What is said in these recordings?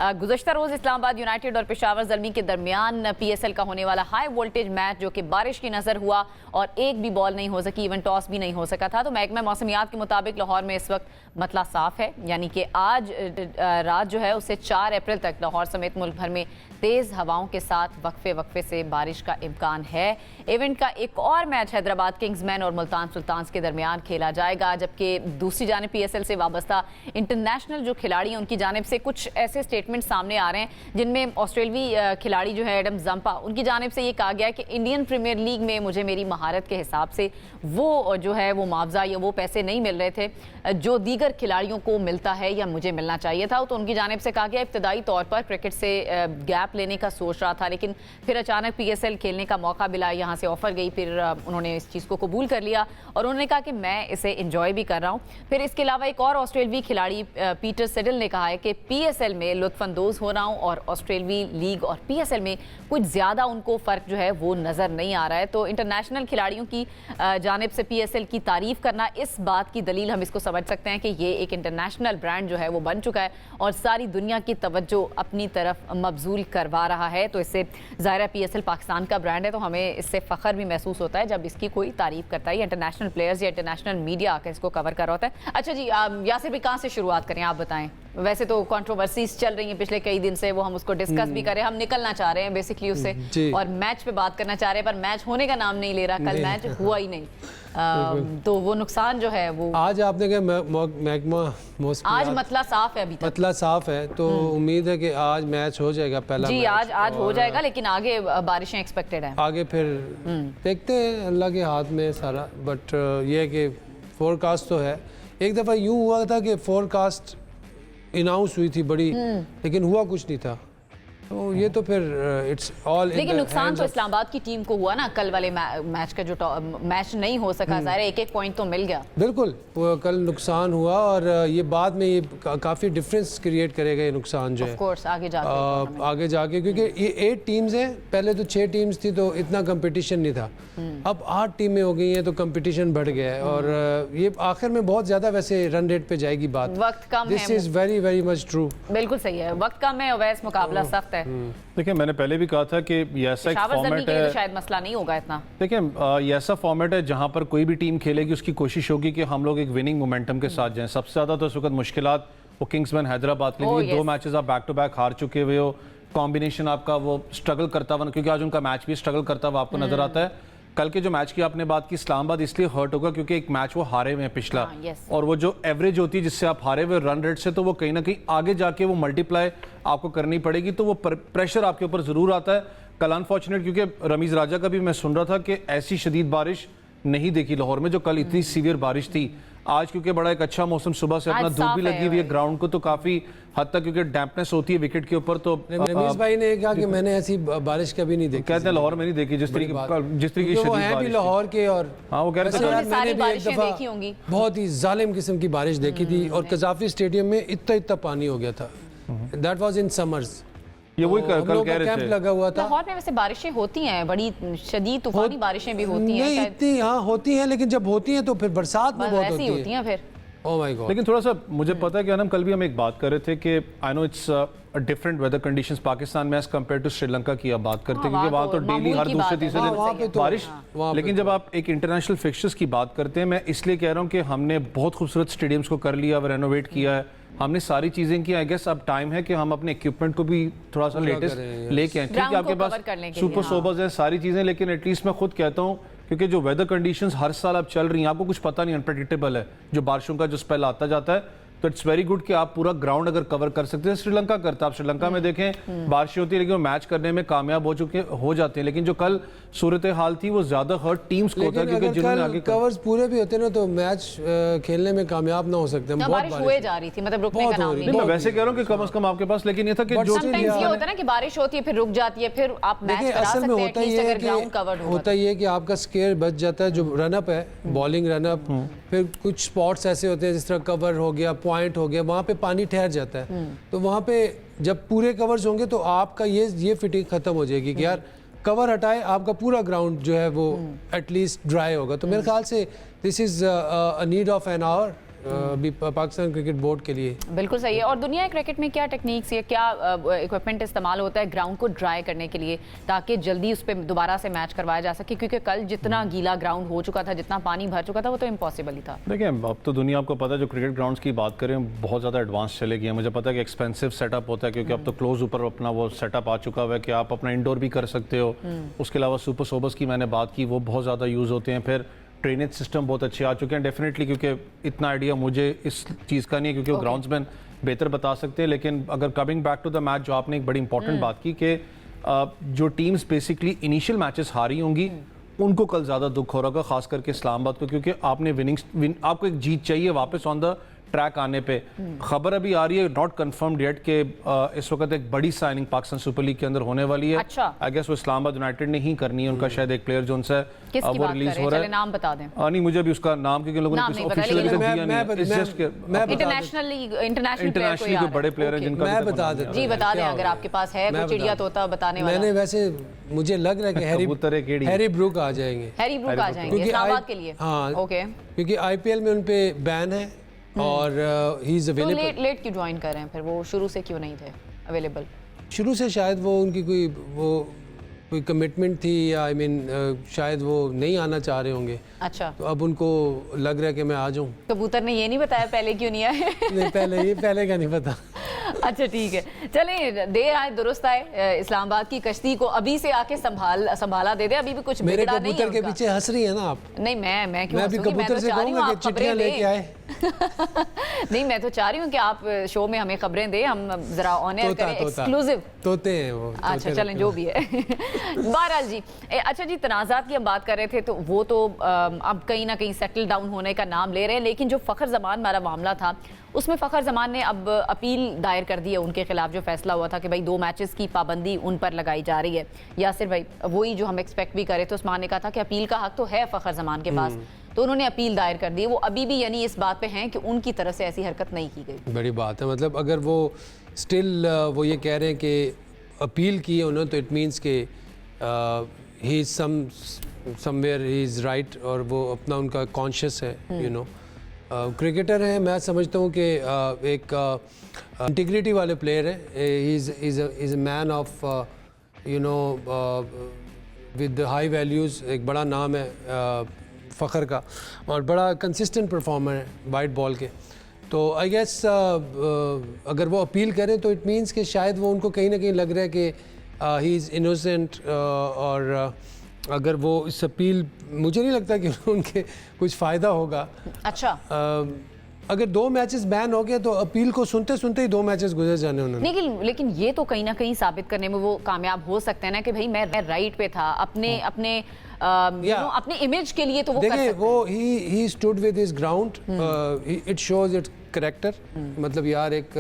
गुज़श्ता रोज़ Islamabad United और पेशावर ज़ल्मी के दरमियान PSL का होने वाला हाई वोल्टेज मैच जो कि बारिश की नज़र हुआ और एक भी बॉल नहीं हो सकी, इवन टॉस भी नहीं हो सका था। तो महकमा मौसमियात के मुताबिक लाहौर में इस वक्त मतला साफ़ है, यानी कि आज रात जो है उससे 4 अप्रैल तक लाहौर समेत मुल्क भर में तेज़ हवाओं के साथ वक्फे से बारिश का इम्कान है। इवेंट का एक और मैच हैदराबाद किंग्समैन और मुल्तान सुल्तान्स के दरमियान खेला जाएगा, जबकि दूसरी जानिब PSL से वाबस्ता इंटरनेशनल जो खिलाड़ी हैं उनकी जानिब से कुछ ऐसे स्टेटमेंट सामने आ रहे हैं जिनमें ऑस्ट्रेलवी खिलाड़ी जो है एडम जंपा, उनकी जानिब से ये कहा गया है कि इंडियन प्रीमियर लीग में मुझे मेरी महारत के हिसाब से वो जो है वो मुआवजा या वो पैसे नहीं मिल रहे थे जो दीगर खिलाड़ियों को मिलता है या मुझे मिलना चाहिए था। तो उनकी जानिब से कहा गया इब्तदाई तौर पर क्रिकेट से गैप लेने का सोच रहा था, लेकिन फिर अचानक PSL खेलने का मौका मिला, यहाँ से ऑफर गई, फिर उन्होंने इस चीज़ को कबूल कर लिया और उन्होंने कहा कि मैं इसे इंजॉय भी कर रहा हूँ। फिर इसके अलावा एक और ऑस्ट्रेलवी खिलाड़ी पीटर सिडल ने कहा है कि PSL में लुत्फानंदोज हो रहा हूँ और ऑस्ट्रेलवी लीग और PSL में कुछ ज़्यादा उनको फ़र्क जो है वो नज़र नहीं आ रहा है। तो इंटरनेशनल खिलाड़ियों की जानिब से PSL की तारीफ़ करना, इस बात की दलील हम इसको समझ सकते हैं कि ये एक इंटरनेशनल ब्रांड जो है वो बन चुका है और सारी दुनिया की तवज्जो अपनी तरफ मबजूल करवा रहा है। तो इससे ज़ाहिर है PSL पाकिस्तान का ब्रांड है, तो हमें इससे फ़ख्र भी महसूस होता है जब इसकी कोई तारीफ़ करता है या इंटरनेशनल प्लेयर्स या इंटरनेशनल मीडिया आकर इसको कवर कर रहा होता है। अच्छा जी, यासिर भी कहाँ से शुरुआत करें, आप बताएं। वैसे तो कंट्रोवर्सीज चल रही हैं पिछले कई दिन से, वो हम उसको डिस्कस भी करें, हम निकलना चाह रहे हैं बेसिकली उससे और मैच पे बात करना चाह रहे हैं, पर मैच होने का नाम नहीं ले रहा। कल मैच हुआ ही नहीं, तो वो नुकसान जो है वो आज आपने कहा आज मतला साफ है, अभी तक मतला साफ है, तो उम्मीद है कि आज मैच हो जाएगा पहला जी। आज हो जाएगा, लेकिन आगे बारिशें एक्सपेक्टेड है, आगे फिर देखते हैं, अल्लाह के हाथ में सारा। बट ये है कि फोरकास्ट तो है। एक दफ़ा यूँ हुआ था कि फोरकास्ट अनाउंस हुई थी बड़ी, लेकिन हुआ कुछ नहीं था। तो ये तो फिर इट्स ऑल, लेकिन नुकसान तो इस्लामाबाद की टीम को हुआ ना, कल वाले मैच का जो मैच नहीं हो सका, ज़ाहिर एक पॉइंट तो मिल गया। बिल्कुल, कल नुकसान हुआ और ये बाद में ये काफ़ी डिफरेंस क्रिएट करेगा ये नुकसान जो है आगे जाके क्योंकि ये 8 टीम्स हैं, पहले तो 6 टीम्स थी तो इतना कंपटीशन नहीं था, अब 8 टीमें हो गई हैं तो कंपटीशन बढ़ गया है और ये आखिर में बहुत ज़्यादा वैसे रन रेट पे जाएगी बात। वक्त कम है, this is very very much true, बिल्कुल सही है, वक्त कम है, वैसे मुकाबला सख्त है। देखिए, मैंने पहले भी कहा था कि ये ऐसा एक फॉर्मेट है, तो शायद मसला नहीं होगा इतना। देखिए, ये ऐसा फॉर्मेट है जहां पर कोई भी टीम खेलेगी उसकी कोशिश होगी कि हम लोग एक विनिंग मोमेंटम के साथ जाएं। सबसे ज़्यादा तो इस वक्त मुश्किलात वो किंग्समैन हैदराबाद के लिए, 2 मैचेस आप बैक टू बैक हार चुके हुए हो, कॉम्बिनेशन आपका वो स्ट्रगल करता हुआ, क्योंकि आज उनका मैच भी स्ट्रगल करता हुआ आपको नजर आता है। कल के जो मैच की आपने बात की, इस्लामाबाद इसलिए हर्ट होगा क्योंकि एक मैच वो हारे हुए हैं पिछला, और वो जो एवरेज होती है जिससे आप हारे हुए रन रेट से, तो वो कहीं ना कहीं आगे जाके वो मल्टीप्लाई आपको करनी पड़ेगी, तो वो प्रेशर आपके ऊपर ज़रूर आता है। कल अनफॉर्चुनेट, क्योंकि रमीज़ राजा का भी मैं सुन रहा था कि ऐसी शदीद बारिश नहीं देखी लाहौर में जो कल इतनी सीवियर बारिश थी। आज क्योंकि बड़ा एक अच्छा मौसम, सुबह से अपना धूप भी लगी हुई है ग्राउंड को, तो काफी हद तक क्योंकि डैम्पनेस होती है विकेट के ऊपर, तो रमीज भाई ने कहा कि मैंने ऐसी बारिश कभी नहीं देखी, कहते हैं लाहौर में नहीं देखी जिस तरीके की शदीद बारिश लाहौर के। और हाँ, वो कह रहे थे मैंने भी एक दफा बहुत ही जालिम किस्म की बारिश देखी थी और कजाफी स्टेडियम में इतना पानी हो गया था। दैट वाज इन समर्स, ये वही कल कह रहे थे, लगा हुआ था। लाहौर में वैसे बारिशें होती हैं, बड़ी शदीद तूफानी बारिशें भी होती हैं, नहीं इतनी, हाँ होती हैं, लेकिन जब होती हैं तो फिर बरसात में बहुत होती हैं फिर। Oh my God. लेकिन थोड़ा सा मुझे पता है कि हम कल भी हम एक बात कर रहे थे कि I know it's different weather conditions Pakistan में एज कम्पेयर टू श्रीलंका की आप बात करते हैं, क्योंकि वहाँ तो डेली हर दूसरे तीसरे दिन बारिश, लेकिन जब आप एक इंटरनेशनल फिक्सचर्स की बात करते हैं, मैं इसलिए कह रहा हूँ कि हमने बहुत खूबसूरत स्टेडियम्स को कर लिया, रेनोवेट किया है, हमने सारी चीजें की। आई गेस अब टाइम है कि हम अपने इक्विपमेंट को भी थोड़ा सा लेटेस्ट लेके आए। ठीक है, आपके पास सुपर सोबर्स हैं, सारी चीजें, लेकिन एटलीस्ट मैं खुद कहता हूँ क्योंकि जो वेदर कंडीशंस हर साल अब चल रही हैं, आपको कुछ पता नहीं, अनप्रेडिक्टेबल है, जो बारिशों का जो स्पेल आता जाता है, तो इट्स वेरी गुड कि आप पूरा ग्राउंड अगर कवर कर सकते हैं। श्रीलंका करता, आप श्रीलंका में देखें बारिशें होती है लेकिन वो मैच करने में कामयाब हो जाते हैं, लेकिन जो कल सूरत हाल थी वो ज्यादा हर्ट टीम्स को होता है, क्योंकि जिन्होंने आगे कवर्स पूरे भी होते ना तो मैच खेलने में कामयाब ना हो सकते। बारिश हुए जा रही थी, मतलब रुकने का नाम नहीं। मैं वैसे कह रहा हूँ कि कम से कम आपके पास, लेकिन ये था कि जो ये होता है ना कि बारिश होती है फिर रुक जाती है, फिर आप मैच करा सकते हैं एटलीस्ट अगर ग्राउंड कवर्ड हो। होता ये कि आपका स्केयर बच जाता है, जो रन अप है, बॉलिंग रन अप, फिर कुछ स्पॉट्स ऐसे होते हैं जिस तरह कवर हो गया, पॉइंट हो गया, वहाँ पे पानी ठहर जाता है, तो वहाँ पे जब पूरे कवर्स होंगे तो आपका ये फिटिंग खत्म हो जाएगी कि यार कवर हटाए, आपका पूरा ग्राउंड जो है वो एटलीस्ट ड्राई होगा। तो मेरे ख्याल से this is a need of an hour अभी पाकिस्तान क्रिकेट बोर्ड के लिए। बिल्कुल सही है। और दुनिया के क्रिकेट में क्या टेक्निक्स या क्या इक्विपमेंट इस्तेमाल होता है ग्राउंड को ड्राई करने के लिए, ताकि जल्दी उस पर दोबारा से मैच करवाया जा सके, क्योंकि कल जितना गीला ग्राउंड हो चुका था, जितना पानी भर चुका था, वो तो इम्पॉसिबल ही था। देखिए अब तो दुनिया, आपको पता है जो क्रिकेट ग्राउंड्स की बात करें बहुत ज़्यादा एडवांस चले गई है। मुझे पता है कि एक्सपेंसिव सेटअप होता है, क्योंकि अब तो क्लोज ऊपर अपना वो सेटअप आ चुका हुआ है कि आप अपना इंडोर भी कर सकते हो। उसके अलावा सुपर सोबर्स की मैंने बात की, वो बहुत ज़्यादा यूज़ होते हैं। फिर ड्रेनेज सिस्टम बहुत अच्छे आ चुके हैं डेफिनेटली, क्योंकि इतना आइडिया मुझे इस चीज़ का नहीं है, क्योंकि वो ग्राउंड्समैन बेहतर बता सकते हैं। लेकिन अगर coming back to the match, जो आपने एक बड़ी इंपॉर्टेंट बात की कि जो टीम्स बेसिकली इनिशियल मैचेस हारी होंगी उनको कल ज़्यादा दुख हो रहा होगा, खास करके इस्लामाबाद को, क्योंकि आपने आपको एक जीत चाहिए वापस ऑन द ट्रैक आने पे। खबर अभी आ रही है, नॉट कंफर्म्ड येट, कि इस वक्त एक बड़ी साइनिंग पाकिस्तान सुपर लीग के अंदर होने वाली है। अच्छा। आई गेस वो इस्लामाबाद यूनाइटेड ने ही करनी है। उनका शायद एक प्लेयर जो उनसे वो रिलीज हो रहा है, नाम बता दें। नहीं मुझे भी उसका नाम, क्योंकि लोगों ने ऑफिशियली दिया नहीं। इंटरनेशनली कोई बड़े प्लेयर हैं जिनका मैं बता देता हूं। जी बता दें अगर आपके पास है कोई चिड़िया तोता बताने वाला। मैंने वैसे मुझे लग रहा है कि हैरी ब्रूक आ जाएंगे। हैरी ब्रूक आ जाएंगे इस्लामाबाद के लिए। हाँ ओके, क्योंकि आईपीएल में उन पे बैन है और ही इज तो अवेलेबल। लेट क्यों ज्वाइन कर रहे हैं फिर? वो शुरू से क्यों नहीं थे अवेलेबल? शुरू से शायद वो उनकी कोई कमिटमेंट थी, या आई मीन शायद वो नहीं आना चाह रहे होंगे। अच्छा, तो अब उनको लग रहा है कि मैं आ जाऊं। कबूतर ने ये नहीं बताया पहले क्यों नहीं आए? नहीं, पहले का नहीं पता। अच्छा ठीक है, चलें, देर आए दुरुस्त आए। इस्लामाबाद की कश्ती को अभी से आके संभाला दे दे, अभी भी कुछ मेरे बिगड़ा नहीं है कबूतर के उनका। पीछे हंस रही है ना आप? नहीं मैं क्यों मैं भी हंसूंगी? कबूतर तो से चाह रही हूँ कहूंगा कि आप खबरें चिट्ठियां लेके दें। आए। नहीं, मैं तो चाह रही हूँ कि आप शो में हमें खबरें दें, हम जरा ऑन एयर करें, एक्सक्लूसिव। तोते हैं वो। अच्छा चलें, जो भी है। बहरहाल जी, अच्छा जी, तनाज़ात की हम बात कर रहे थे, तो वो तो अब कहीं ना कहीं सेटल डाउन होने का नाम ले रहे हैं। लेकिन जो फ़खर जमान वाला मामला था, उसमें फ़खर जमान ने अब अपील दायर कर दी है उनके खिलाफ। जो फैसला हुआ था कि भाई 2 मैचेस की पाबंदी उन पर लगाई जा रही है। यासिर भाई, वही जो हम एक्सपेक्ट भी करे थे, उस्मान ने कहा था कि अपील का हक तो है फ़खर जमान के पास, तो उन्होंने अपील दायर कर दी है। वो अभी भी यानी इस बात पे हैं कि उनकी तरफ से ऐसी हरकत नहीं की गई। बड़ी बात है, मतलब अगर वो स्टिल वो ये कह रहे हैं कि अपील की है उन्होंने, तो इट मीन्स के he is somewhere he is right, और वो अपना उनका कॉन्शियस है। यू नो, क्रिकेटर हैं, मैं समझता हूँ कि एक इंटीग्रिटी वाले प्लेयर हैं। He is a man of you know with high values. एक बड़ा नाम है फ़खर का, और बड़ा कंसिस्टेंट परफॉर्मर है वाइट बॉल के। तो आई गेस अगर वो अपील करें तो इट मीन्स कि शायद वो उनको कहीं ना कहीं लग रहा है कि ही इज़ इनोसेंट, और अगर वो इस अपील, मुझे नहीं लगता कि उनके कुछ फ़ायदा होगा। अच्छा, अगर 2 मैचेस बैन हो गए तो अपील को सुनते सुनते ही 2 मैचेस गुजर जाने उन्होंने। लेकिन ये तो कहीं ना कहीं साबित करने में वो कामयाब हो सकते हैं ना कि भाई मैं राइट पे था, अपने इमेज के लिए तो वो कर सकते हैं। वो he stood with his ground, it shows it's character. मतलब यार, एक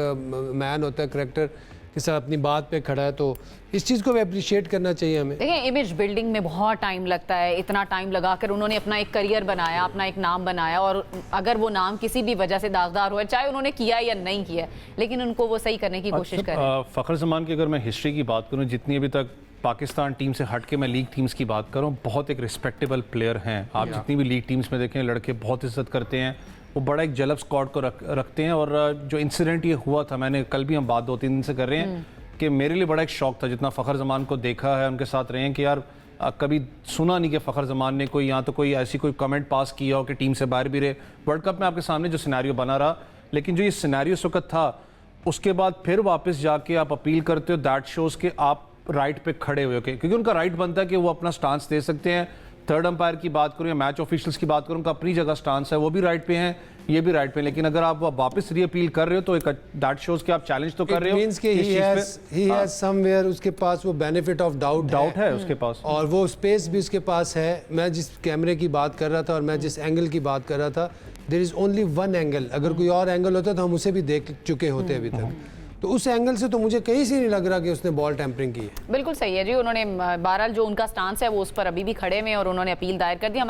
मैन होता है करेक्टर के साथ अपनी बात पे खड़ा है, तो इस चीज़ को भी अप्रिशिएट करना चाहिए हमें। देखिए, इमेज बिल्डिंग में बहुत टाइम लगता है। इतना टाइम लगाकर उन्होंने अपना एक करियर बनाया, अपना एक नाम बनाया, और अगर वो नाम किसी भी वजह से दागदार हुआ, चाहे उन्होंने किया या नहीं किया, लेकिन उनको वो सही करने की कोशिश करें। फ़खर जमान की अगर मैं हिस्ट्री की बात करूँ, जितनी अभी तक पाकिस्तान टीम से हट के मैं लीग टीम्स की बात करूँ, बहुत एक रिस्पेक्टेबल प्लेयर हैं। आप जितनी भी लीग टीम्स में देखें, लड़के बहुत इज्जत करते हैं, वो बड़ा एक जलब स्क्वाड को रखते हैं। और जो इंसिडेंट ये हुआ था, मैंने कल भी हम बात 2-3 दिन से कर रहे हैं, कि मेरे लिए बड़ा एक शौक था जितना फ़खर जमान को देखा है, उनके साथ रहे हैं, कि यार कभी सुना नहीं कि फ़खर जमान ने कोई यहाँ तो कोई ऐसी कोई कमेंट पास किया हो कि टीम से बाहर भी रहे। वर्ल्ड कप में आपके सामने जो सिनेरियो बना रहा, लेकिन जो ये सिनेरियो उस वक्त था, उसके बाद फिर वापस जाके आप अपील करते हो, दैट शोज़ कि आप राइट पे खड़े हुए हो, क्योंकि उनका राइट बनता है कि वो अपना स्टांस दे सकते हैं। थर्ड अंपायर की बात करूँ या मैच ऑफिशियल्स की बात करूँ, उनका अपनी जगह स्टांस है, वो भी राइट पे हैं, ये भी राइट पे। लेकिन अगर आप वापस रीअपील कर रहे हो तो एक दैट शोज कि आप चैलेंज तो कर रहे हो। मींस कि ही हैज समवेयर, उसके पास वो बेनिफिट ऑफ डाउट है उसके पास, और वो स्पेस भी उसके पास है। मैं जिस कैमरे की बात कर रहा था और मैं जिस एंगल की बात कर रहा था, there is only one angle. अगर कोई और एंगल होता तो हम उसे भी देख चुके होते अभी तक। तो उस एंगल से तो मुझे कहीं से नहीं लग रहा कि उसने बॉल टैंपरिंग की है। बिल्कुल सही है जी, उन्होंने बहरहाल जो उनका स्टांस है वो उस पर अभी भी खड़े में, और उन्होंने अपील दायर कर दी। हमारे